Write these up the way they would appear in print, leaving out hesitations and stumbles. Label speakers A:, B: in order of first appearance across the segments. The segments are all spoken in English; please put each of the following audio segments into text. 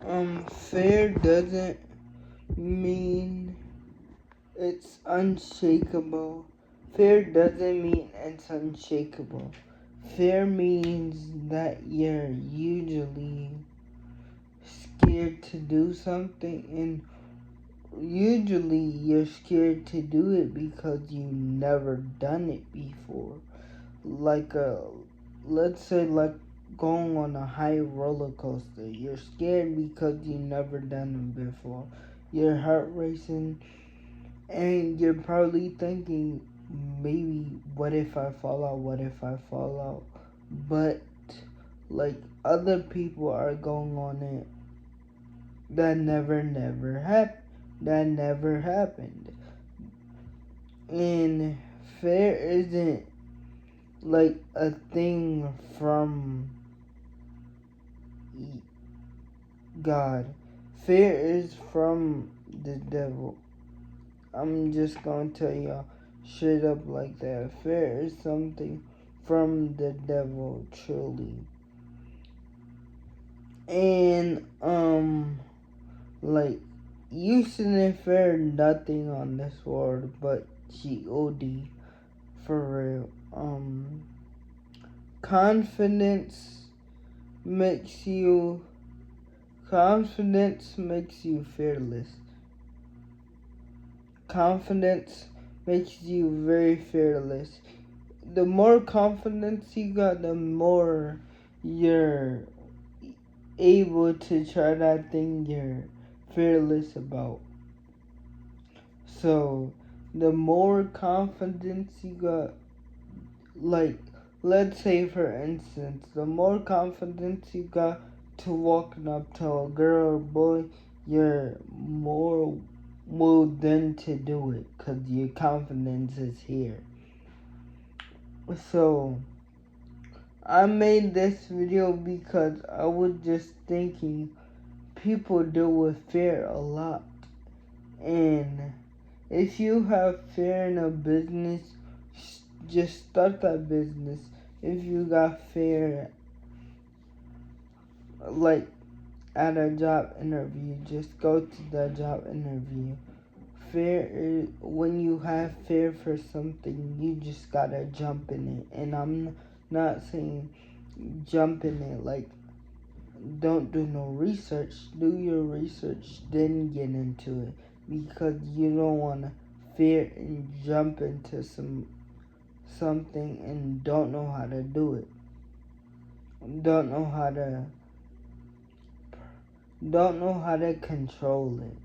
A: Fear doesn't mean it's unshakable. Fear doesn't mean it's unshakable. Fear means that you're usually scared to do something, and usually you're scared to do it because you've never done it before. Like let's say like going on a high roller coaster. You're scared because you've never done it before. Your heart racing, and you're probably thinking, maybe what if I fall out? What if I fall out? But like other people are going on it that never happened. And fear isn't like a thing from God. Fear is from the devil. I'm just gonna tell y'all straight up like that. Fear is something from the devil, truly. And like you shouldn't fear nothing on this world but God, for real. Confidence makes you confidence makes you fearless. Confidence makes you very fearless. The more confidence you got, the more you're able to try that thing you're fearless about. So, the more confidence you got, like, let's say for instance, the more confidence you got to walking up to a girl or boy, you're more willing to do it because your confidence is here. So, I made this video because I was just thinking people deal with fear a lot. And if you have fear in a business, just start that business. If you got fear, like at a job interview, just go to the job interview. Fear is when you have fear for something, you just gotta jump in it. And I'm not saying jump in it like don't do no research. Do your research, then get into it, because you don't wanna fear and jump into something and don't know how to do it. Don't know how to control it.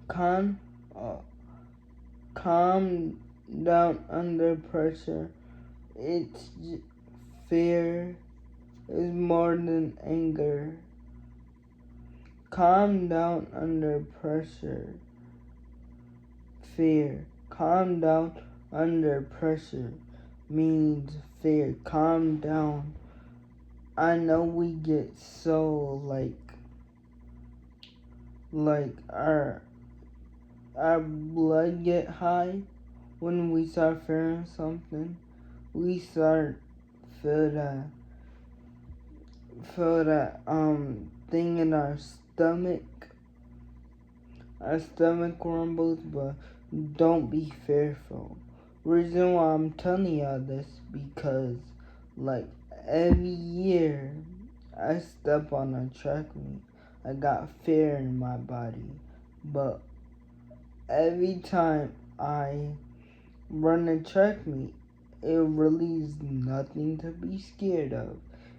A: Calm, uh, calm down under pressure. It's fear is more than anger. Calm down under pressure. Fear. Calm down under pressure means fear. Calm down. I know we get so like our blood get high when we start fearing something. We start feel that thing in our stomach. Our stomach rumbles, but don't be fearful. Reason why I'm telling y'all this, because like every year I step on a track meet, I got fear in my body. But every time I run a track meet, it really is nothing to be scared of,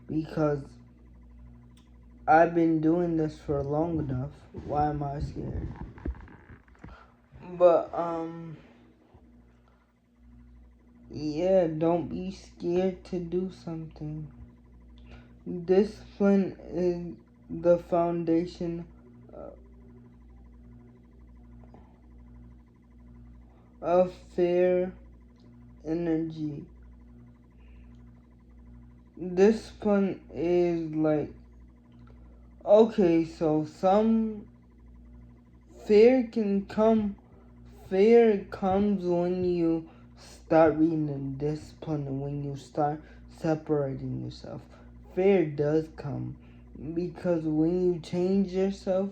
A: because I've been doing this for long enough. Why am I scared? But yeah, don't be scared to do something. Discipline is the foundation of fair energy. Discipline is like, okay, so some fear can come. Fear comes when you start reading the discipline and when you start separating yourself. Fear does come, Because when you change yourself,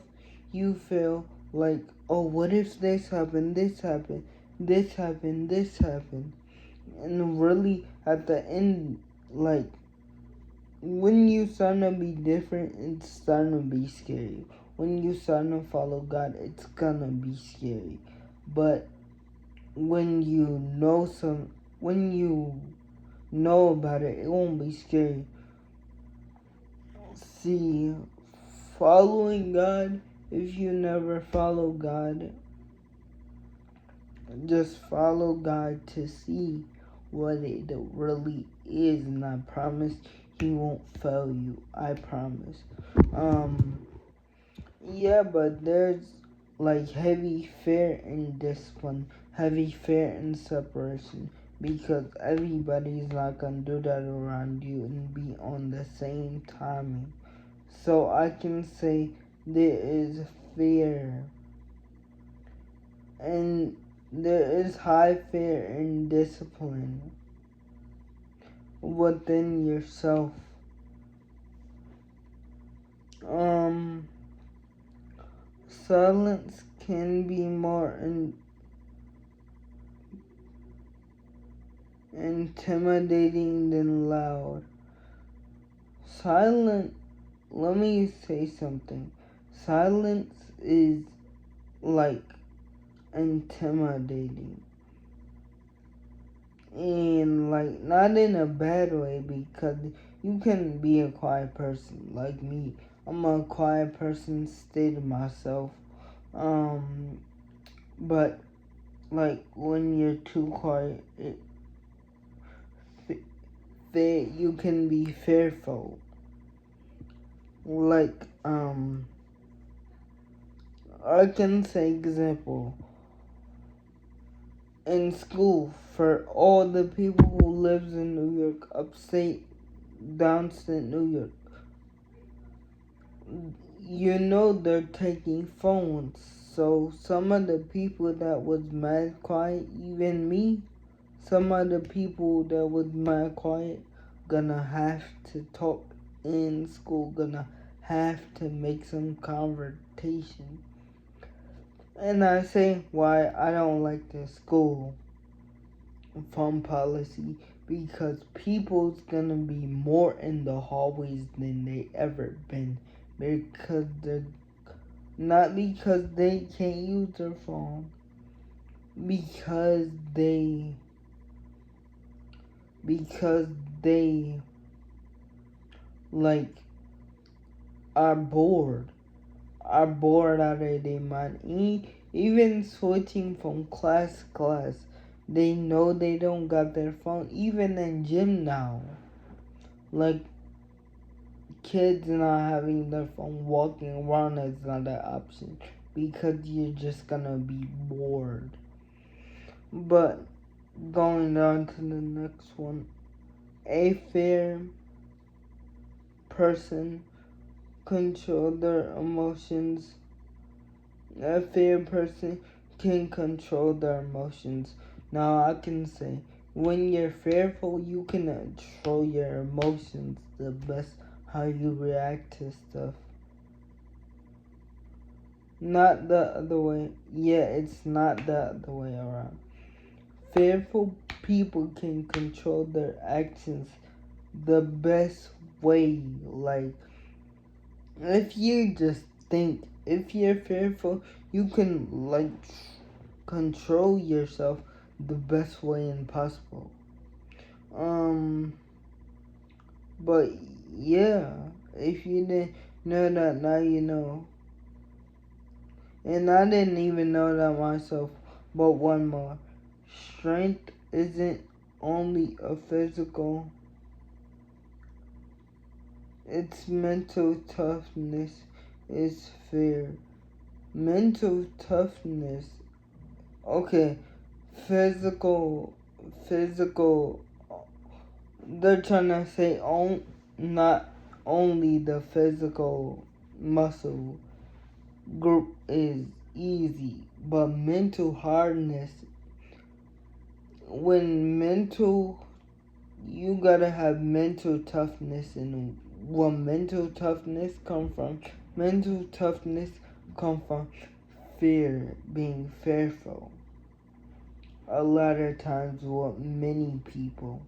A: you feel like, oh, what if this happened, this happened, this happened, this happened. And really, at the end, like, when you start to be different, it's starting to be scary. When you start to follow God, it's gonna be scary. But when when you know about it, it won't be scary. See, following God, if you never follow God, just follow God to see what it really is, and I promise He won't fail you. I promise. Yeah, but there's like heavy fear and discipline, heavy fear and separation, because everybody's not gonna do that around you and be on the same timing. So I can say there is fear, and there is high fear and discipline within yourself. Silence can be more intimidating than loud. Silent, let me say something. Silence is like intimidating. And like not in a bad way, because you can be a quiet person like me. I'm a quiet person, stay to myself. But like when you're too quiet, you can be fearful. Like I can say example in school for all the people who lives in New York, upstate, downstate New York. You know they're taking phones, so some of the people that was mad quiet, even me, some of the people that was mad quiet, gonna have to talk in school, gonna have to make some conversation. And I say why I don't like the school phone policy, because people's gonna be more in the hallways than they ever been, because they're not because they can't use their phone, because they like are bored out of their mind. Even switching from class to class, they know they don't got their phone. Even in gym now, like kids not having their phone, walking around is not an option, because you're just gonna be bored. But going on to the next one, a fair person control their emotions. A fair person can control their emotions. Now I can say, when you're fearful, you can control your emotions the best, how you react to stuff. Not the other way. Yeah, it's not the other way around. Fearful people can control their actions the best way. Like, if you just think, if you're fearful, you can like control yourself the best way possible. But yeah, if you didn't know that, now you know. And I didn't even know that myself. But one more, strength isn't only a physical, it's mental toughness is fear. Mental toughness, okay, physical, they're trying to say not only the physical muscle group is easy, but mental hardness, when mental, you gotta have mental toughness in what mental toughness come from? Mental toughness come from fear, being fearful. A lot of times what many people